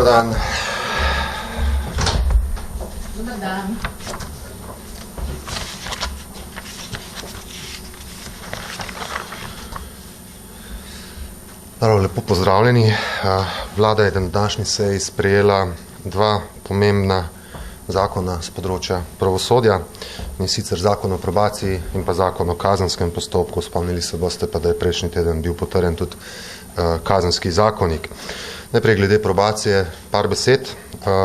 dan. Dobar dan. Lepo pozdravljeni. Vlada je na današnji seji sprejela dva pomembna zakona z področja pravosodja, in sicer zakon o probaciji in pa zakon o kazenskem postopku. Spomnili se boste pa, da je prejšnji teden bil potrjen tudi kazenski zakonik. Najprej glede probacije par besed.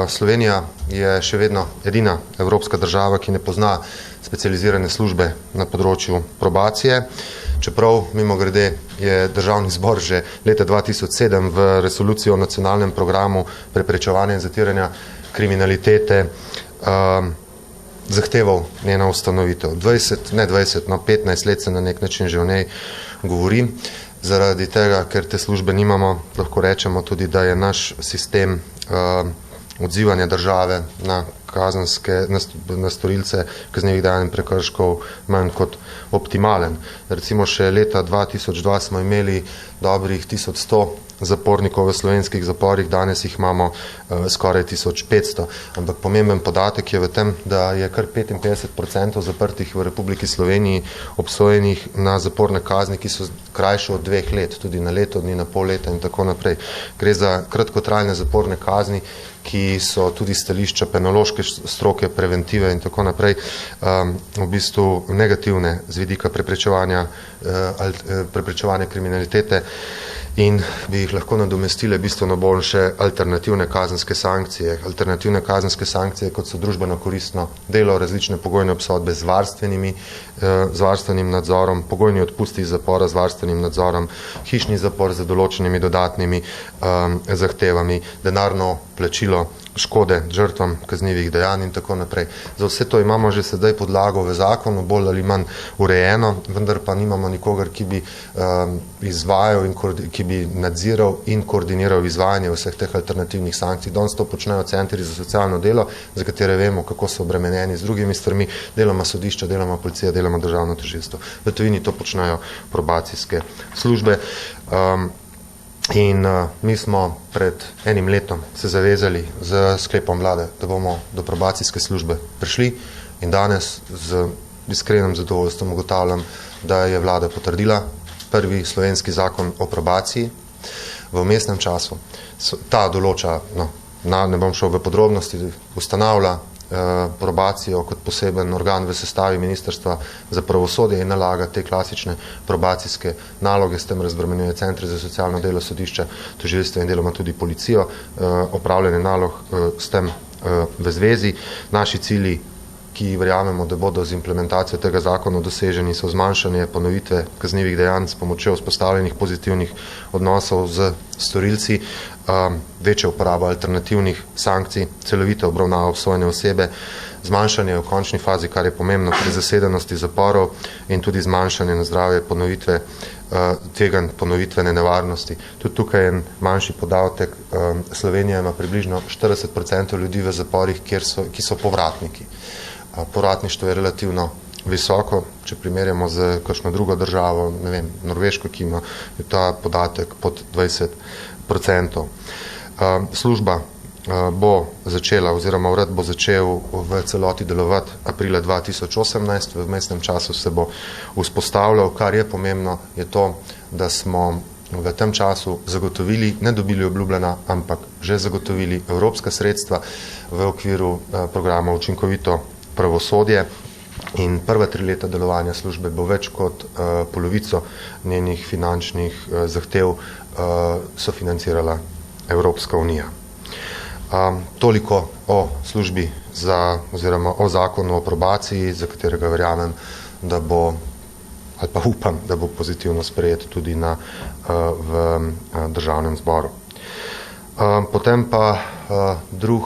Slovenija je še vedno edina evropska država, ki ne pozna specializirane službe na področju probacije. Čeprav, mimogrede, je Državni zbor že leta 2007 v resoluciji o nacionalnem programu preprečevanja in zatiranja kriminalitete zahteval njena ustanovitev. 15 let se na nek način že o njej govori. Zaradi tega, ker te službe nimamo, lahko rečemo tudi, da je naš sistem odzivanja države na na storilce kaznivih dejanj in prekrškov manj kot optimalen. Recimo še leta 2002 smo imeli dobrih 1100 zapornikov v slovenskih zaporih, danes jih imamo skoraj 1500. Ampak pomemben podatek je v tem, da je kar 55% zaprtih v Republiki Sloveniji obsojenih na zaporne kazni, ki so krajše od 2 let, tudi na leto dni, na pol leta in tako naprej. Gre za kratkotrajne zaporne kazni, ki so tudi stališča penološke stroke, preventive in tako naprej, v bistvu negativne z vidika preprečevanja kriminalitete in bi jih lahko nadomestile bistveno boljše alternativne kazenske sankcije. Alternativne kazenske sankcije, kot so družbeno koristno delo, različne pogojne obsodbe z varstvenim nadzorom, pogojni odpusti iz zapora z varstvenim nadzorom, hišni zapor z določenimi dodatnimi zahtevami, denarno plačilo škode žrtvam kaznivih dejanj in tako naprej. Za vse to imamo že sedaj podlago v zakonu, bolj ali manj urejeno, vendar pa nimamo nikogar, ki bi izvajal in ki bi nadziral in koordiniral izvajanje vseh teh alternativnih sankcij. Danes to počnejo centri za socialno delo, za katere vemo, kako so obremenjeni z drugimi stvarmi, deloma sodišča, deloma policija, deloma državno tožilstvo. V tujini to počnejo probacijske službe. In mi smo pred enim letom se zavezali z sklepom vlade, da bomo do probacijske službe prišli, in danes z iskrenim zadovoljstvom ugotavljam, da je vlada potrdila prvi slovenski zakon o probaciji. V vmesnem času ta določa, ne bom šel v podrobnosti, ustanavlja probacijo kot poseben organ v sestavi Ministrstva za pravosodje in nalaga te klasične probacijske naloge, s tem razbremenjuje centre za socialno delo, sodišča, tožilstvo in deloma tudi policijo, opravljanje nalog s tem v zvezi. Naši cilji, ki verjamemo, da bodo z implementacijo tega zakona doseženi, so zmanjšanje ponovitve kaznivih dejanj s pomočjo vzpostavljenih pozitivnih odnosov z storilci, večja uporaba alternativnih sankcij, celovita obravnava obsojene osebe, zmanjšanje v končni fazi, kar je pomembno pri zasedenosti zaporov, in tudi zmanjšanje na zdravje ponovitvene nevarnosti. Tudi tukaj je en manjši podatek. Slovenija ima približno 40% ljudi v zaporih, ki so povratniki. Povratništvo je relativno visoko, če primerjamo z kakšno drugo državo, ne vem, Norveško, ki ima ta podatek pod 20%. Služba bo začela, oziroma urad bo začel v celoti delovati aprila 2018, v vmesnem času se bo vzpostavljal. Kar je pomembno, je to, da smo v tem času zagotovili, ne dobili obljubljena, ampak že zagotovili evropska sredstva v okviru programa Učinkovito pravosodje, in prva 3 leta delovanja službe bo več kot polovico njenih finančnih zahtev sofinancirala Evropska unija. Toliko o službi oziroma o zakonu o probaciji, za katerega verjamem, da bo, ali pa upam, da bo pozitivno sprejet tudi v Državnem zboru. Potem pa drug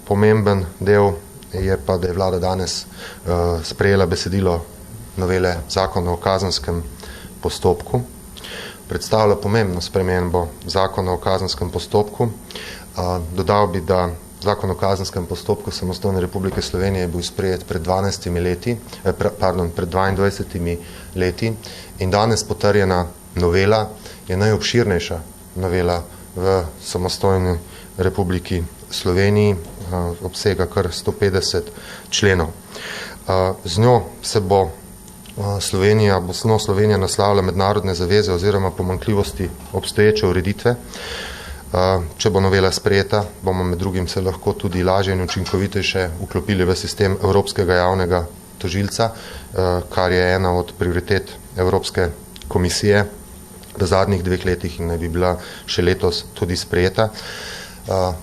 pomemben del je pa, da je vlada danes sprejela besedilo novele zakona o kazenskem postopku. Predstavlja pomembno spremembo zakona o kazenskem postopku. Dodal bi, da zakon o kazenskem postopku samostojne Republike Slovenije je bil sprejet pred 22 leti in danes potrjena novela je najobširnejša novela v samostojni Republiki Sloveniji, obsega kar 150 členov. Z njo se bo Slovenija naslavlja mednarodne zaveze oziroma pomanjkljivosti obstoječe ureditve. Če bo novela sprejeta, bomo med drugim se lahko tudi lažje in učinkovitejše vklopili v sistem Evropskega javnega tožilca, kar je ena od prioritet Evropske komisije v zadnjih 2 letih in naj bi bila še letos tudi sprejeta.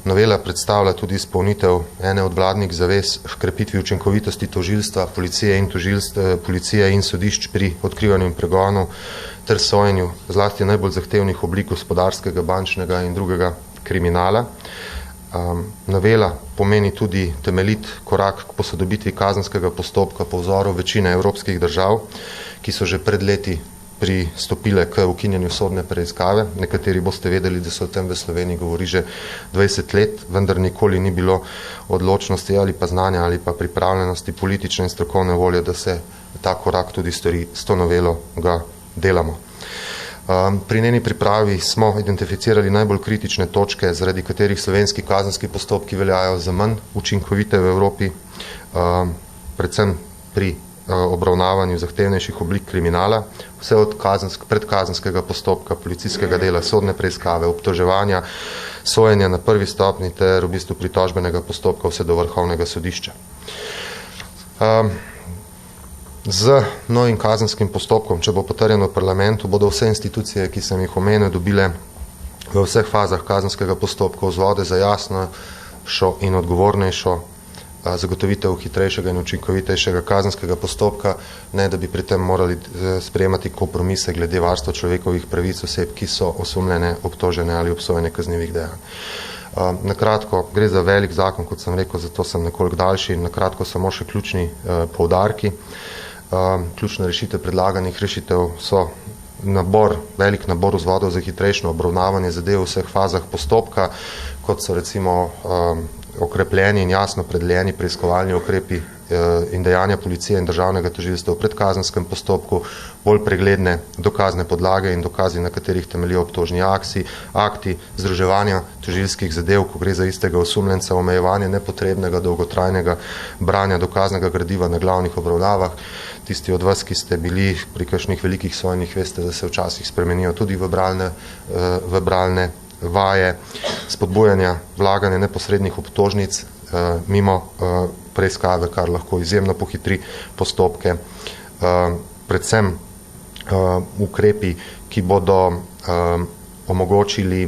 Novela predstavlja tudi izpolnitev ene od vladnih zavez v krepitvi učinkovitosti tožilstva, policije in sodišč pri odkrivanju in pregonu ter sojenju zlasti najbolj zahtevnih oblik gospodarskega, bančnega in drugega kriminala. Novela pomeni tudi temeljit korak k posodobitvi kazenskega postopka po vzoru večine evropskih držav, ki so že pred leti pristopile k ukinjanju sodne preiskave. Nekateri boste vedeli, da se o tem v Sloveniji govori že 20 let, vendar nikoli ni bilo odločnosti ali pa znanja ali pa pripravljenosti politične in strokovne volje, da se ta korak tudi stori. S to novelo ga delamo. Pri njeni pripravi smo identificirali najbolj kritične točke, zaradi katerih slovenski kazenski postopki veljajo za manj učinkovite v Evropi, predvsem pri obravnavanju zahtevnejših oblik kriminala, vse od predkazenskega postopka, policijskega dela, sodne preiskave, obtoževanja, sojenja na prvi stopnji ter v bistvu pritožbenega postopka vse do vrhovnega sodišča. Z novim kazenskim postopkom, če bo potrjeno v parlamentu, bodo vse institucije, ki sem jih omenil, dobile v vseh fazah kazenskega postopka vzvode za jasnejšo in odgovornejšo zagotovitev hitrejšega in učinkovitejšega kazenskega postopka, ne da bi pri tem morali sprejemati kompromise glede varstva človekovih pravic oseb, ki so osumljene, obtožene ali obsojene kaznivih dejanj. Na kratko, gre za velik zakon, kot sem rekel, zato sem nekoliko daljši. Na kratko samo še ključni poudarki. Ključne rešitve predlaganih rešitev so velik nabor vzvodov za hitrejšo obravnavanje zadev v vseh fazah postopka, kot so recimo okrepljeni in jasno predeljeni preiskovalni ukrepi in dejanja policije in državnega tožilstva v predkazenskem postopku, bolj pregledne dokazne podlage in dokazi, na katerih temeljijo obtožni akti, združevanja tožilskih zadev, ko gre za istega osumljenca, omejevanje nepotrebnega dolgotrajnega branja dokaznega gradiva na glavnih obravnavah. Tisti od vas, ki ste bili pri kakšnih velikih sojenjih, veste, da se včasih spremenijo tudi v bralne vaje, spodbujanja vlaganja neposrednih obtožnic mimo preiskave, kar lahko izjemno pohitri postopke, predvsem ukrepi, ki bodo omogočili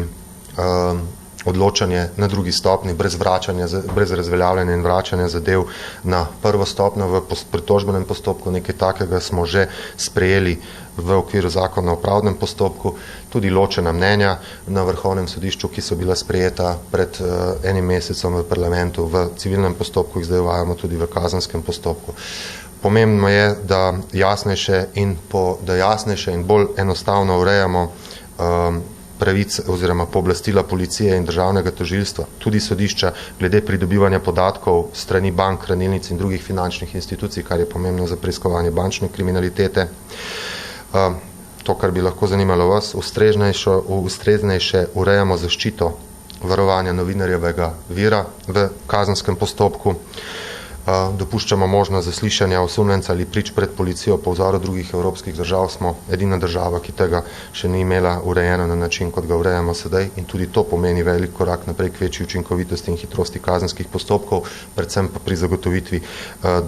odločanje na drugi stopni brez razveljavljanja in vračanja zadev na prvo stopnjo v pritožbenem postopku. Nekaj takega smo že sprejeli v okviru zakona o pravdnem postopku, tudi ločena mnenja na Vrhovnem sodišču, ki so bila sprejeta pred enim mesecem v parlamentu v civilnem postopku, jih zdaj uvajamo tudi v kazenskem postopku. Pomembno je, da jasnejše in bolj enostavno urejamo pravice oziroma pooblastila policije in državnega tožilstva, tudi sodišča, glede pridobivanja podatkov strani bank, hranilnic in drugih finančnih institucij, kar je pomembno za preiskovanje bančne kriminalitete. To, kar bi lahko zanimalo vas, ustreznejše urejamo zaščito varovanja novinarjevega vira v kazenskem postopku. Dopuščamo možnost zaslišanja osumljenca ali prič pred policijo. Po vzoru drugih evropskih držav smo edina država, ki tega še ni imela urejeno na način, kot ga urejamo sedaj, in tudi to pomeni velik korak naprej k večji učinkovitosti in hitrosti kazenskih postopkov, predvsem pa pri zagotovitvi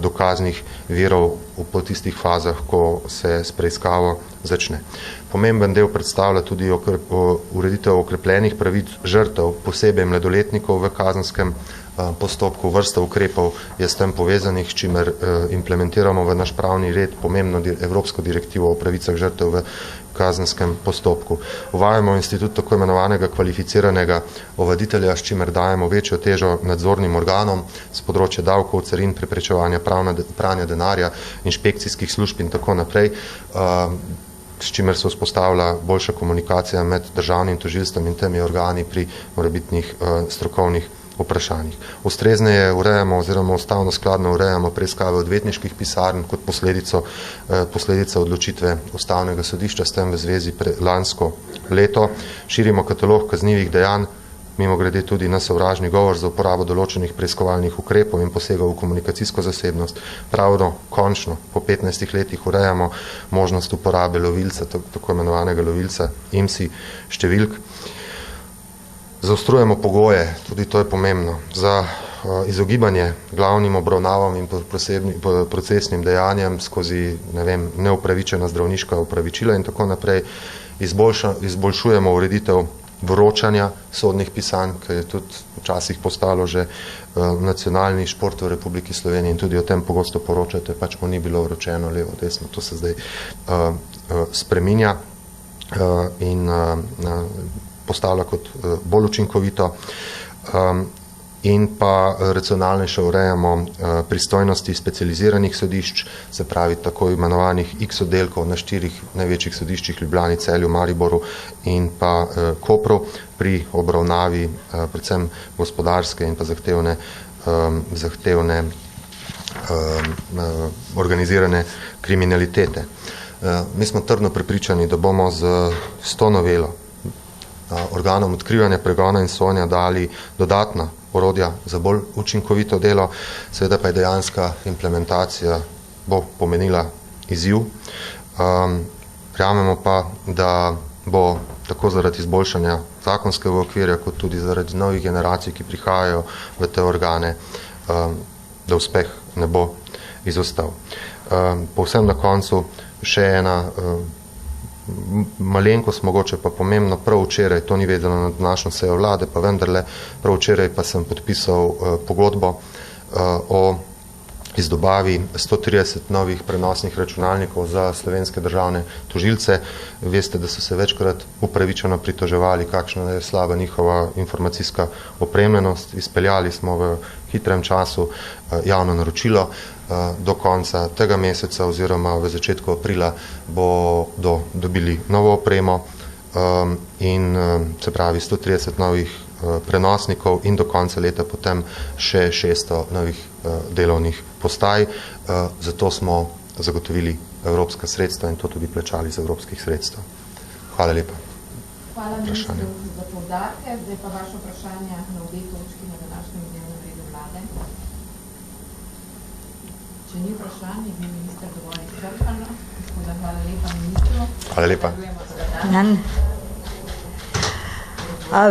dokaznih virov po tistih fazah, ko se s preiskavo začne. Pomemben del predstavlja tudi ureditev okrepljenih pravic žrtev, posebej mladoletnikov v kazenskem postopku. Vrsta ukrepov je s tem povezanih, s čimer implementiramo v naš pravni red pomembno evropsko direktivo o pravicah žrtev v kazenskem postopku. Uvajamo institut tako imenovanega kvalificiranega ovaditelja, s čimer dajemo večjo težo nadzornim organom z področja davkov, carin, preprečevanja pranja denarja, inšpekcijskih služb in tako naprej, s čimer se vzpostavlja boljša komunikacija med državnim tožilstvom in temi organi pri morebitnih strokovnih vprašanjih. Ustrezneje urejamo oziroma ustavno skladno urejamo preiskave odvetniških pisarn kot posledica odločitve Ustavnega sodišča s tem v zvezi lansko leto. Širimo katalog kaznivih dejanj, mimogrede tudi na sovražni govor za uporabo določenih preiskovalnih ukrepov in posegov v komunikacijsko zasebnost. Pravno, končno, po 15 letih urejamo možnost uporabe lovilca, tako imenovanega lovilca IMSI številk. Zaostrujemo pogoje, tudi to je pomembno, za izogibanje glavnim obravnavam in procesnim dejanjem skozi, neupravičena zdravniška upravičila in tako naprej. Izboljšujemo ureditev vročanja sodnih pisanj, ki je tudi včasih postalo že nacionalni šport v Republiki Sloveniji in tudi o tem pogosto poročate, pač mu ni bilo vročeno levo, desno, to se zdaj spreminja in postavlja kot bolj učinkovito. In pa racionalnejše urejamo pristojnosti specializiranih sodišč, se pravi tako imenovanih X oddelkov na 4 največjih sodiščih Ljubljani, Celju, Mariboru in pa Kopru pri obravnavi predvsem gospodarske in pa zahtevne organizirane kriminalitete. Mi smo trdno prepričani, da bomo s to novelo organom odkrivanja, pregona in sojenja dali dodatna orodja za bolj učinkovito delo, seveda pa je dejanska implementacija bo pomenila izziv. Verjamemo pa, da bo tako zaradi izboljšanja zakonskega okvirja, kot tudi zaradi novih generacij, ki prihajajo v te organe, da uspeh ne bo izostal. Povsem na koncu še ena malenkost, mogoče pa pomembno, prav včeraj, to ni vezano na današnjo sejo vlade, pa vendarle, prav včeraj pa sem podpisal pogodbo o izdobavi 130 novih prenosnih računalnikov za slovenske državne tožilce. Veste, da so se večkrat upravičeno pritoževali, kakšna je slaba njihova informacijska opremljenost. Izpeljali smo v hitrem času javno naročilo. Do konca tega meseca oziroma v začetku aprila bodo dobili novo opremo in se pravi 130 novih prenosnikov in do konca leta potem še 600 novih delovnih postaj. Zato smo zagotovili evropska sredstva in to tudi plačali z evropskih sredstev. Hvala lepa. Hvala ministru za poudarke. Zdaj pa vaše vprašanja na obe točki na današnjem dnevnem redu vlade. Če ni vprašanje, bi minister dovolj izčrpano. Hvala lepa ministru. Hvala lepa.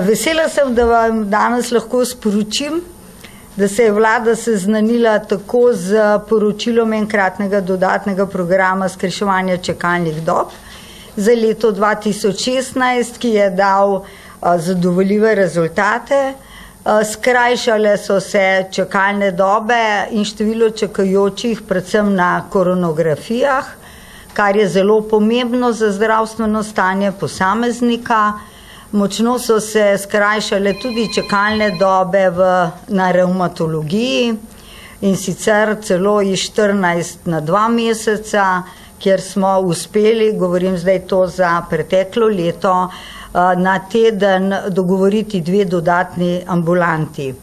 Vesela sem, da vam danes lahko sporočim, da se je vlada seznanila tako z poročilom enkratnega dodatnega programa skrajševanja čakalnih dob za leto 2016, ki je dal zadovoljive rezultate. Skrajšale so se čakalne dobe in število čakajočih predvsem na koronografijah, kar je zelo pomembno za zdravstveno stanje posameznika. Močno so se skrajšale tudi čakalne dobe na revmatologiji in sicer celo iz 14 na 2 meseca, kjer smo uspeli, govorim zdaj to za preteklo leto, na teden dogovoriti 2 dodatni ambulanti.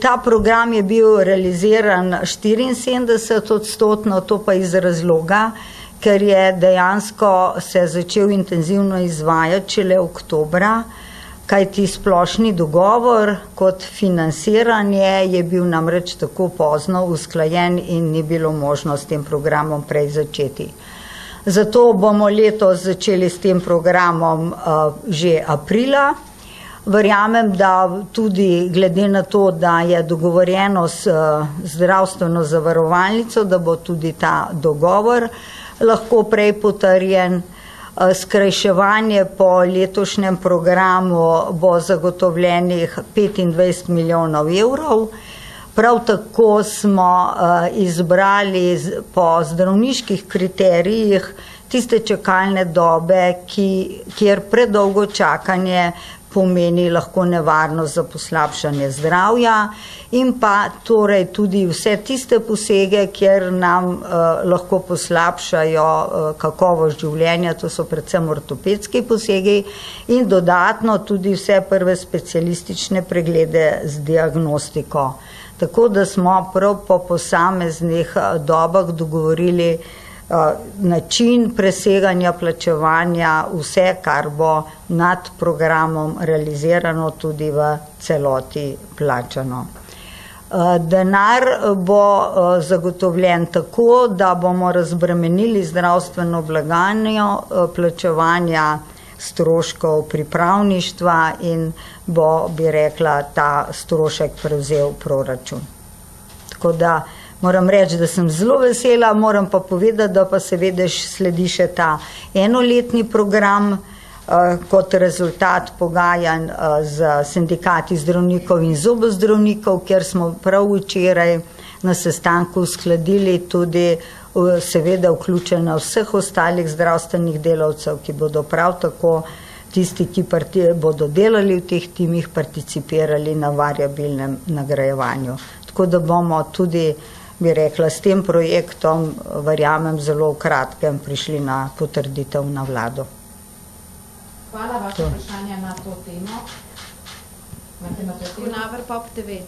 Ta program je bil realiziran 74%, to pa iz razloga, ker je dejansko se začel intenzivno izvajati šele oktobra, kajti splošni dogovor kot financiranje je bil namreč tako pozno usklajen in ni bilo možno s tem programom prej začeti. Zato bomo letos začeli s tem programom že aprila. Verjamem, da tudi glede na to, da je dogovorjeno s zdravstveno zavarovalnico, da bo tudi ta dogovor lahko prej potrjen. Skrajševanje po letošnjem programu bo zagotovljenih 25 milijonov evrov. Prav tako smo izbrali po zdravniških kriterijih tiste čakalne dobe, kjer predolgo čakanje pomeni lahko nevarnost za poslabšanje zdravja in pa torej tudi vse tiste posege, kjer nam lahko poslabšajo kakovost življenja, to so predvsem ortopedski posegi in dodatno tudi vse prve specialistične preglede z diagnostiko. Tako da smo prav po posameznih dobah dogovorili način preseganja plačevanja, vse, kar bo nad programom realizirano, tudi v celoti plačano. Denar bo zagotovljen tako, da bomo razbremenili zdravstveno blagajno plačevanja stroškov pripravništva in bo, bi rekla, ta strošek prevzel proračun. Tako da moram reči, da sem zelo vesela, moram pa povedati, da pa seveda sledi še ta enoletni program kot rezultat pogajanj z sindikati zdravnikov in zobozdravnikov, kjer smo prav včeraj na sestanku uskladili tudi seveda vključena vseh ostalih zdravstvenih delavcev, ki bodo prav tako tisti, ki bodo delali v teh timih, participirali na variabilnem nagrajevanju. Tako da bomo tudi, bi rekla, s tem projektom, verjamem, zelo v kratkem prišli na potrditev na vlado. Hvala, vaše vprašanje na to temo. Kunaver Pop TV.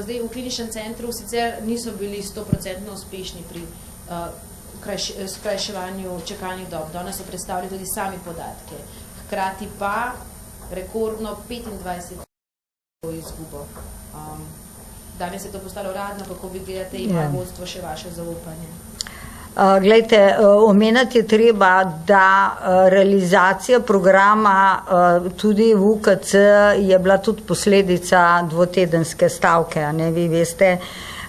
Zdaj v kliničnem centru sicer niso bili 100% uspešni pri skrajševanju čakalnih dob. Danes so predstavili tudi sami podatke. Hkrati pa rekordno 25% izgubo. Danes je to postalo uradno, kako vi gledate, ima vodstvo še vaše zaupanje? Glejte, omeniti je treba, da realizacija programa tudi v UKC je bila tudi posledica dvotedenske stavke. Vi veste,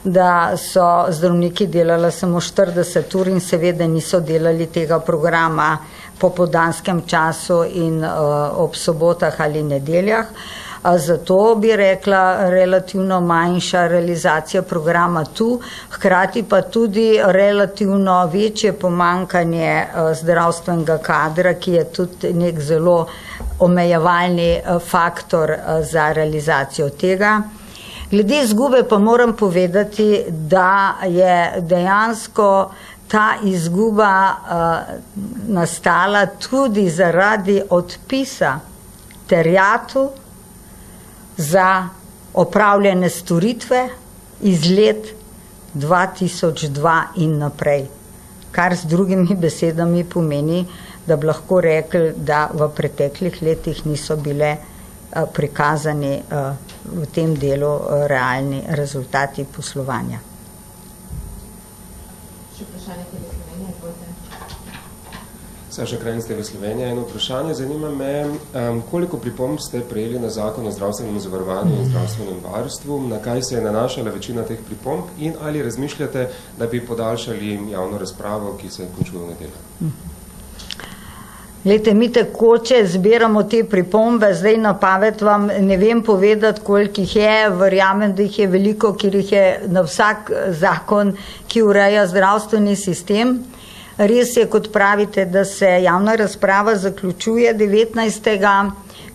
da so zdravniki delali samo 40 ur in seveda niso delali tega programa po popoldanskem času in ob sobotah ali nedeljah. Zato bi rekla relativno manjša realizacija programa tu, hkrati pa tudi relativno večje pomanjkanje zdravstvenega kadra, ki je tudi nek zelo omejevalni faktor za realizacijo tega. Glede izgube pa moram povedati, da je dejansko ta izguba nastala tudi zaradi odpisa terjatev za opravljene storitve iz let 2002 in naprej. Kar z drugimi besedami pomeni, da bi lahko rekli, da v preteklih letih niso bile prikazani v tem delu realni rezultati poslovanja. Še vprašanje TV Slovenije, izvolite. Saša Krajnc, TV Slovenija. Eno vprašanje. Zanima me, koliko pripomb ste prejeli na zakon o zdravstvenem zavarovanju in zdravstvenem varstvu, na kaj se je nanašala večina teh pripomb in ali razmišljate, da bi podaljšali javno razpravo, ki se končuje v nedeljo? Glejte, mi tekoče zbiramo te pripombe, zdaj na pamet vam ne vem povedati, koliko jih je, verjamem, da jih je veliko, ker jih je na vsak zakon, ki ureja zdravstveni sistem. Res je, kot pravite, da se javna razprava zaključuje 19.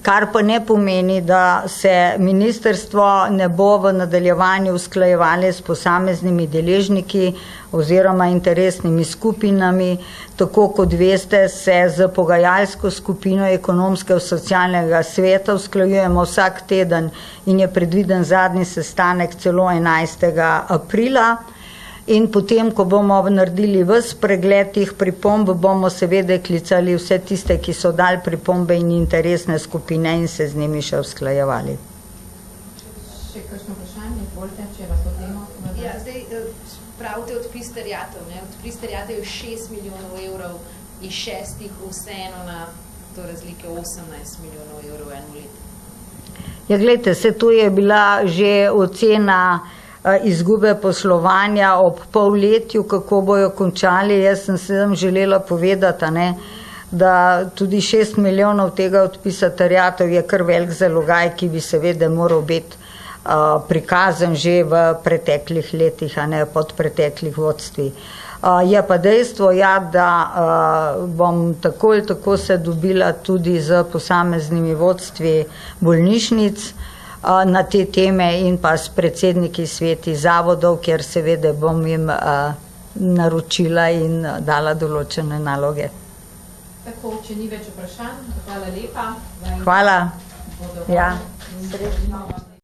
Kar pa ne pomeni, da se ministrstvo ne bo v nadaljevanju usklajevalo s posameznimi deležniki oziroma interesnimi skupinami. Tako kot veste, se z pogajalsko skupino ekonomsko-socialnega sveta usklajujemo vsak teden in je predviden zadnji sestanek celo 11. aprila. In potem, ko bomo naredili ves pregled teh pripomb, bomo seveda klicali vse tiste, ki so dali pripombe in interesne skupine in se z njimi še usklajevali. Še kakšno vprašanje, izvolite, če vas to temo? Ja, zdaj pravite odpis terjatev. Odpis terjatev je 6 milijonov evrov iz 6 vseeno na to razlike 18 milijonov evrov eno leto. Ja, gledajte, se to je bila že ocena izgube poslovanja ob polletju, kako bojo končali. Jaz sem se želela povedati, da tudi 6 milijonov tega odpisa terjatev je kar velik zalogaj, ki bi seveda moral biti prikazan že v preteklih letih, pod preteklih vodstvi. Je pa dejstvo, ja, da bom tako ali tako se dobila tudi z posameznimi vodstvi bolnišnic na te teme in pa s predsedniki sveti zavodov, kjer seveda bom jim naročila in dala določene naloge. Tako, če ni več vprašanj, hvala lepa. Hvala. Bodo Ja. srečno.